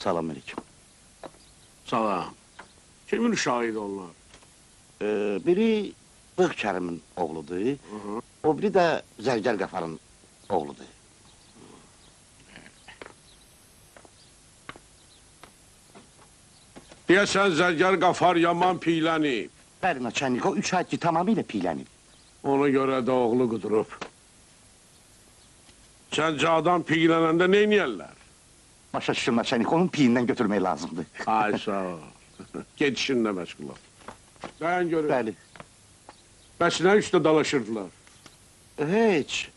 Salam aleyküm. Salam. Kimin uşağıydı onlar? Biri Bığ Kərimin oğludur, o biri də Zərgər Qəfarın oğludur. Deyəsən Zərgər Qafar yaman piylənib. Bəli, naçənlik, o 3 ay ki, tamamilə piylənib. Ona görə də oğlu qudurub. Səncə adam piylənəndə neyniyərlər? Başa düşün, naçənlik, onun piyindən götürmək lazımdır. Ay, sağ ol. Gedişinlə məşğul ol. Dayan görün. Bəli. Bəs nə üstə dalaşırdılar? Heç.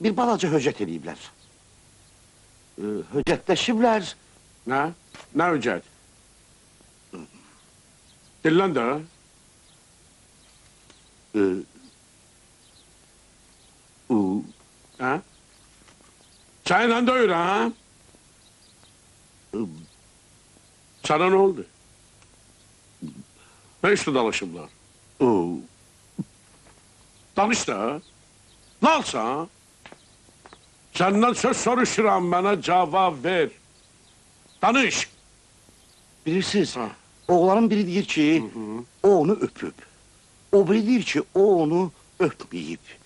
Bir balaca höcət ediblər. Höcətləşiblər. Nə? Nə öcət? Dillən də. Hə? Çayla döyür, ha? Sana nə oldu? Nə üstə dalaşıblar? Danış da. Nə alsan? Səndən söz soruşuram, mənə cavab ver. Danış. Bilirsiniz, oğlanın biri deyir ki, o onu öpüb. O biri deyir ki, o onu öpməyib.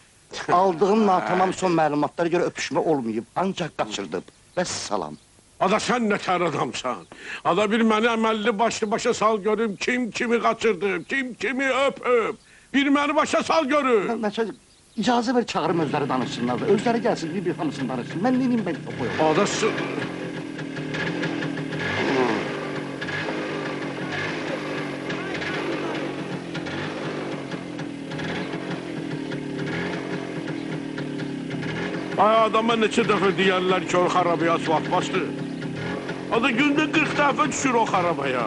Aldığım natamam son məlumatlara görə öpüşmə olmayıb, ancaq qaçırdıb. Vəssalam. Ada sən nə tər adamsan? Ada bir məni əməlli başa sal görüm, kim kimi qaçırdı, kim kimi öpüb. Bir məni başa sal görüm. İcazə ver çağırım özləri danışsınlar da, özləri gəlsin, bir hamısını danışsın. Mən neyim, mən toxuyum. Adası... Ay adama neçə dəfə deyərlər ki, o xarabaya asfalt bastı. Adı gündə 40 dəfə düşür o xarabaya.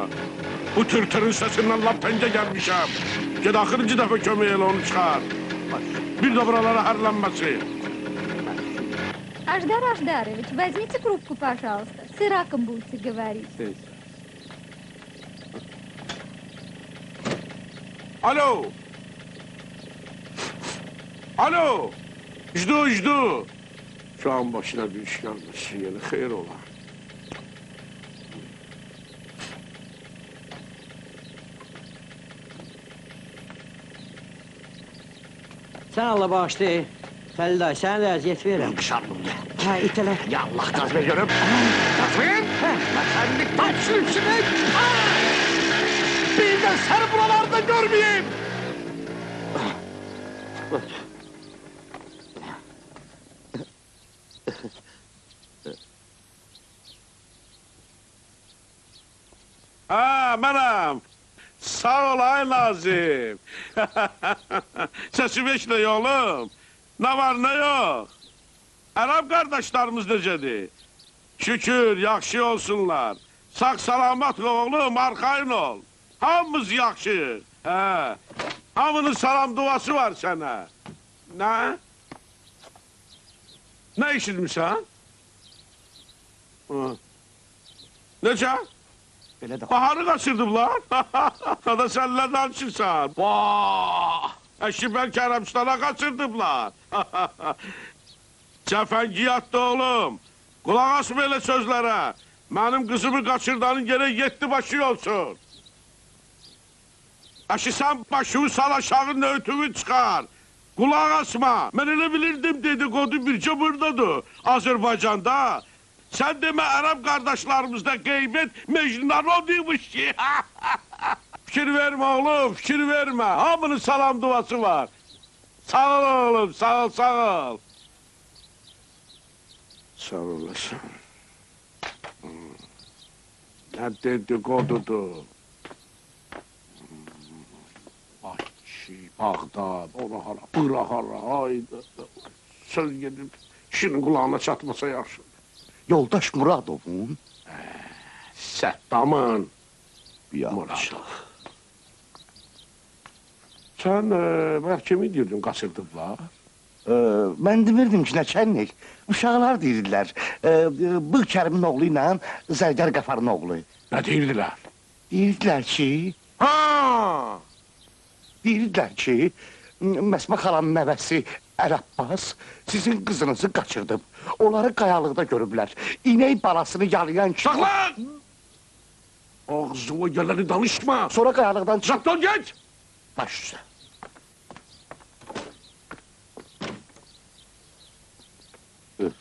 Bu tırtırın səsindən lap pəncə gəlmişəm. Ged axırıncı dəfə kömək elə onu çıxar. Bir də buralara hərlənməsi. Аждар Аждарович, возьмите трубку, пожалуйста. С Ираком будете говорить. Alo! Alo! Jdu! Şu an başına bir iş gelmesin, yani xeyir ola. Sən Allah bağışlı, Fəli dayı, sənə də əziyyət verirəm. Qışardım ya. Hə, itələ. Ya Allah, qaz ver görüm. Qaz ver! Naçənlik, taçın içine! Bir də səni buralarda görməyeyim! Ha, mənəm! Sağ ol, ay Nazim! Səsim eşlə oğlum! Nə var, nə yox? Ərəb qardaşlarımız necədir? Şükür, yaxşı olsunlar. Sağ salamatla oğlum, arxayın ol. Hamımız yaxşı. Hə. Hamının salam duası var sənə. Nə? Nə işitmişsən? Necə? Belə də... Baharı qaçırdıblar. Da sən nə danışırsan? Vah! Əşibər Kərəmstana qaçırdıblar. Cəfəngiyyatda oğlum. Qulaq asma elə sözlərə. Mənim qızımı qaçırdanın gerək 7 başı olsun. Əşi sən başını sal aşağı nöğütümü çıxar. Qulaq asma. Mən elə bilirdim dedikodu bircə buradadır. Azərbaycanda. Sən demə Ərəb qardaşlarımızda qeybət Mecnunadıymış ki. Fikir vermə oğlum, fikir vermə. Hamının salam duası var. Sağ ol oğlum, sağ ol, sağ ol. Sağ olasın. Nə dedikodudur. Bakı, Bağdad, ona hara, bura hara, hayda. Söz gedib, kişinin qulağına çatmasa yaxşıdır. Yoldaş Muradovun... Səddamın. Muradov. Sən, kimi deyirdin, qaçırdıblar? Mən demirdim ki, nəçənlik. Uşaqlar deyirdilər. Bığ Kərimin oğlu ilə Zərgər Qəfarın oğlu. Nə deyirdilər? Deyirdilər ki... Ha! Deyirdilər ki... Məsmə xalanın nəvəsi Əl Abbas, sizin qızınızı qaçırdım. Onları qayalıqda görüblər. İnək balasını yalayan kişi... Saklan! Ağzıma geleni danışma. Sonra qayalıqdan çık... Uzaktan geç! Baş üstə. Üf.